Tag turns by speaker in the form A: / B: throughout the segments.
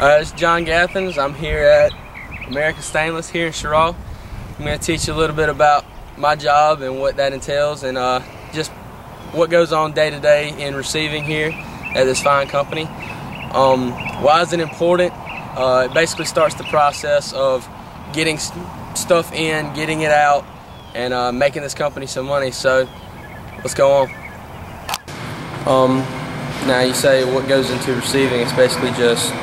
A: It's John Gathings. I'm here at American Stainless here in Sherrall. I'm going to teach you a little bit about my job and what that entails, and just what goes on day to day in receiving here at this fine company. Why is it important? It basically starts the process of getting stuff in, getting it out, and making this company some money. So let's go on. Now you say what goes into receiving. It's basically just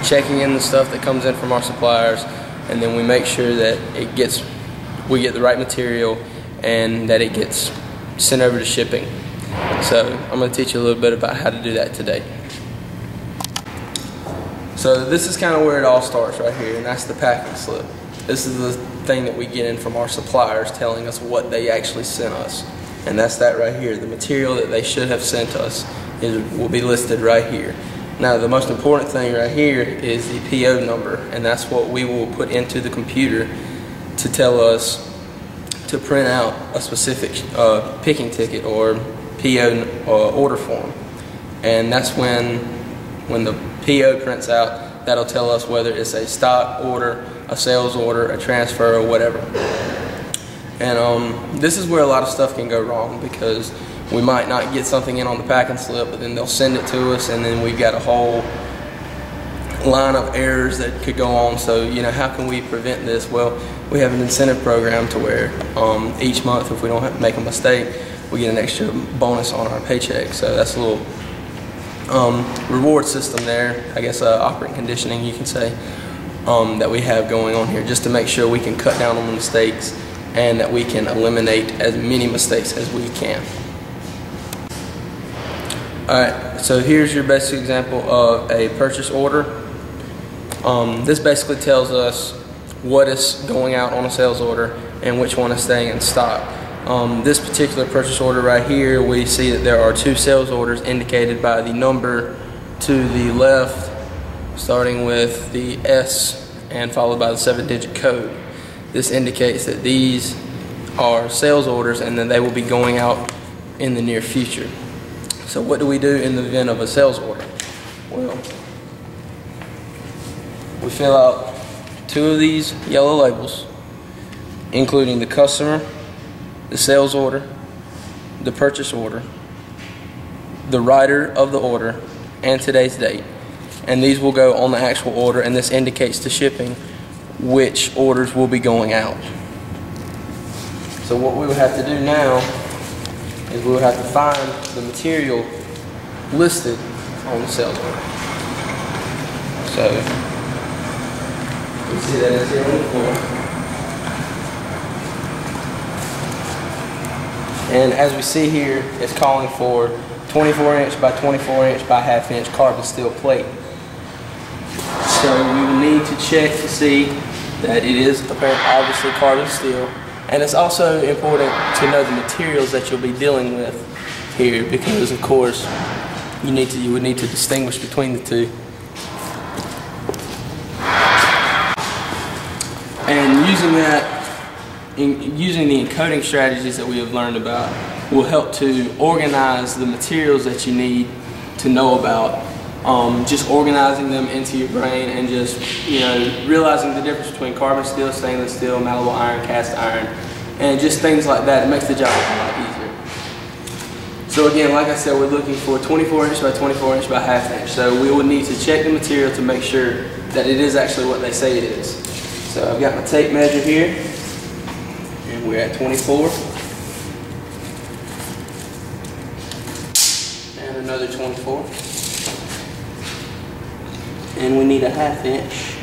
A: checking in the stuff that comes in from our suppliers, and then we make sure that we get the right material and that it gets sent over to shipping. So I'm going to teach you a little bit about how to do that today. So this is kind of where it all starts right here, and that's the packing slip. This is the thing that we get in from our suppliers telling us what they actually sent us. And that's that right here. The material that they should have sent us will be listed right here. Now the most important thing right here is the PO number, and that's what we will put into the computer to tell us to print out a specific picking ticket or PO order form. And that's when the PO prints out, that'll tell us whether it's a stock order, a sales order, a transfer, or whatever. And this is where a lot of stuff can go wrong, because we might not get something in on the packing slip, but then they'll send it to us, and then we've got a whole line of errors that could go on. So, you know, how can we prevent this? Well, we have an incentive program to where each month, if we don't make a mistake, we get an extra bonus on our paycheck. So that's a little reward system there, I guess operating conditioning you can say, that we have going on here, just to make sure we can cut down on the mistakes and that we can eliminate as many mistakes as we can. Alright, so here's your basic example of a purchase order. This basically tells us what is going out on a sales order and which one is staying in stock. This particular purchase order right here, we see that there are 2 sales orders indicated by the number to the left, starting with the S and followed by the 7-digit code. This indicates that these are sales orders and that they will be going out in the near future. So what do we do in the event of a sales order? Well, we fill out 2 of these yellow labels, including the customer, the sales order, the purchase order, the writer of the order, and today's date. And these will go on the actual order, and this indicates to shipping which orders will be going out. So what we would have to do now is we would have to find the material listed on the sales order. So you see that it's here on the floor. And as we see here, it's calling for 24-inch by 24-inch by ½ inch carbon steel plate. So we will need to check to see that it is obviously carbon steel. And it's also important to know the materials that you'll be dealing with here, because of course you would need to distinguish between the two. And using the encoding strategies that we have learned about will help to organize the materials that you need to know about. Just organizing them into your brain and just, you know, realizing the difference between carbon steel, stainless steel, malleable iron, cast iron, and just things like that. It makes the job a lot easier. So again, like I said, we're looking for 24-inch by 24-inch by ½ inch. So we will need to check the material to make sure that it is actually what they say it is. So I've got my tape measure here, and we're at 24. And another 24. And we need a ½ inch,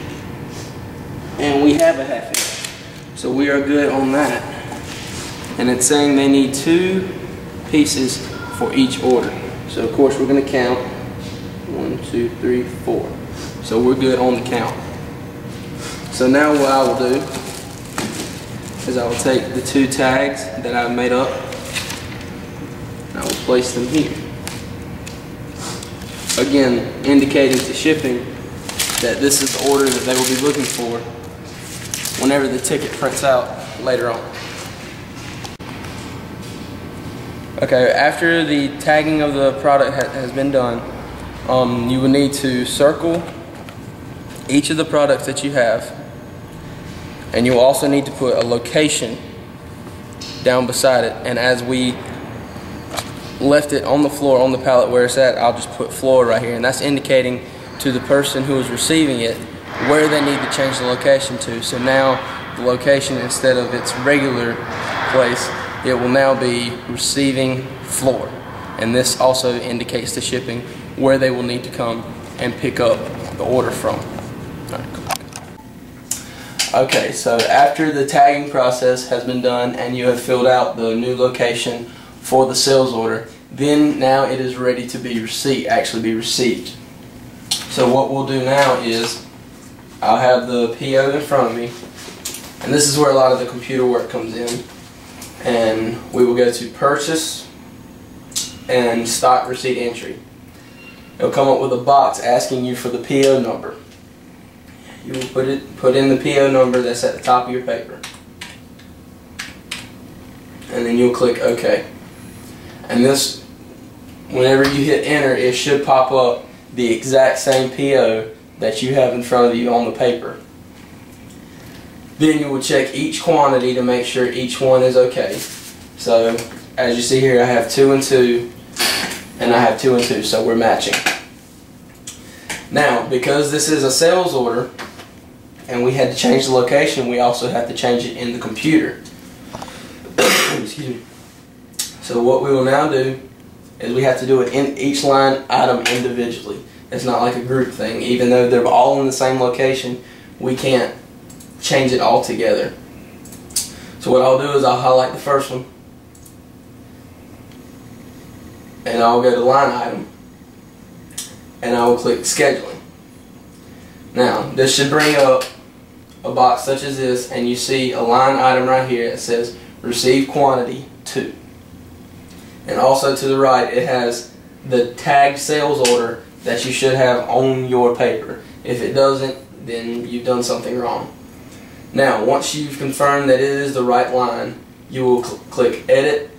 A: and we have a ½ inch, so we are good on that. And it's saying they need 2 pieces for each order, so of course we're going to count 1, 2, 3, 4, so we're good on the count. So now what I will do is I will take the 2 tags that I've made up and I will place them here, again indicating to shipping that this is the order that they will be looking for whenever the ticket prints out later on. Okay, after the tagging of the product has been done, you will need to circle each of the products that you have, and you will also need to put a location down beside it. And as we left it on the floor on the pallet where it's at, I'll just put floor right here, and that's indicating to the person who is receiving it where they need to change the location to. So now the location, instead of its regular place, it will now be receiving floor, and this also indicates to shipping where they will need to come and pick up the order from. Okay, so after the tagging process has been done and you have filled out the new location for the sales order, then now it is ready to be actually be received. So what we'll do now is I'll have the PO in front of me, and this is where a lot of the computer work comes in, and we will go to purchase and stock receipt entry. It'll come up with a box asking you for the PO number. You will put in the PO number that's at the top of your paper, and then you'll click OK. And this, whenever you hit enter, it should pop up the exact same PO that you have in front of you on the paper. Then you will check each quantity to make sure each one is okay. So as you see here, I have 2 and 2, and I have 2 and 2, so we're matching. Now, because this is a sales order and we had to change the location, we also have to change it in the computer. Excuse me. So what we will now do is we have to do it in each line item individually. It's not like a group thing. Even though they're all in the same location, we can't change it all together. So what I'll do is I'll highlight the first one, and I'll go to line item, and I will click scheduling. Now this should bring up a box such as this, and you see a line item right here that says receive quantity 2, and also to the right it has the tagged sales order that you should have on your paper. If it doesn't, then you've done something wrong. Now once you've confirmed that it is the right line, you will click edit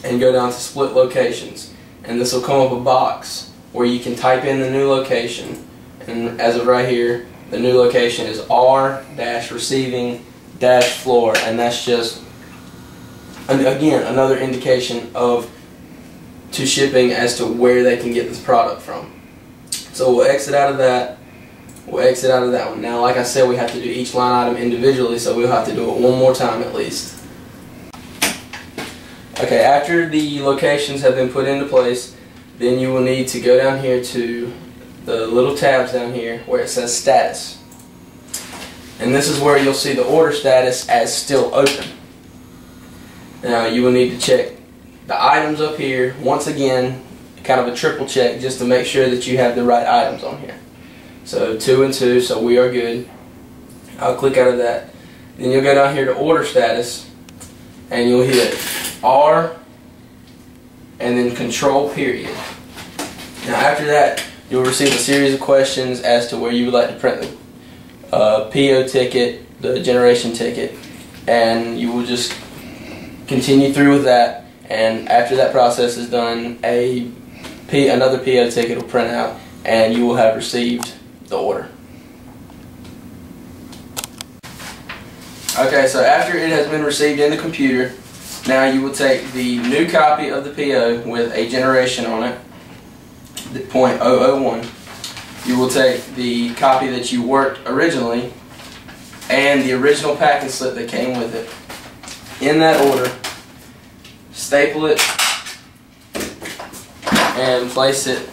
A: and go down to split locations, and this will come up a box where you can type in the new location, and as of right here, the new location is R-receiving-floor, and that's just, again, another indication of to shipping as to where they can get this product from. So we'll exit out of that. We'll exit out of that one. Now, like I said, we have to do each line item individually, so we'll have to do it one more time at least. Okay, after the locations have been put into place, then you will need to go down here to the little tabs down here where it says status. And this is where you'll see the order status as still open. Now you will need to check the items up here, once again, kind of a triple check just to make sure that you have the right items on here. So 2 and 2, so we are good. I'll click out of that. Then you'll go down here to order status, and you'll hit R and then control period. Now after that, you'll receive a series of questions as to where you would like to print the PO ticket, the generation ticket, and you will just continue through with that, and after that process is done, another PO ticket will print out and you will have received the order. Okay, so after it has been received in the computer, now you will take the new copy of the PO with a generation on it, the .001. You will take the copy that you worked originally and the original packing slip that came with it. In that order, staple it and place it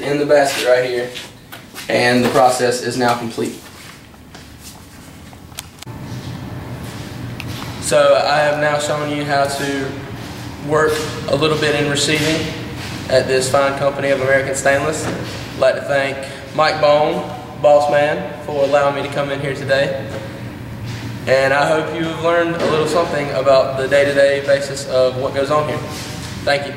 A: in the basket right here, and the process is now complete. So I have now shown you how to work a little bit in receiving at this fine company of American Stainless. I'd like to thank Mike Bone, boss man, for allowing me to come in here today. And I hope you've learned a little something about the day-to-day basis of what goes on here. Thank you.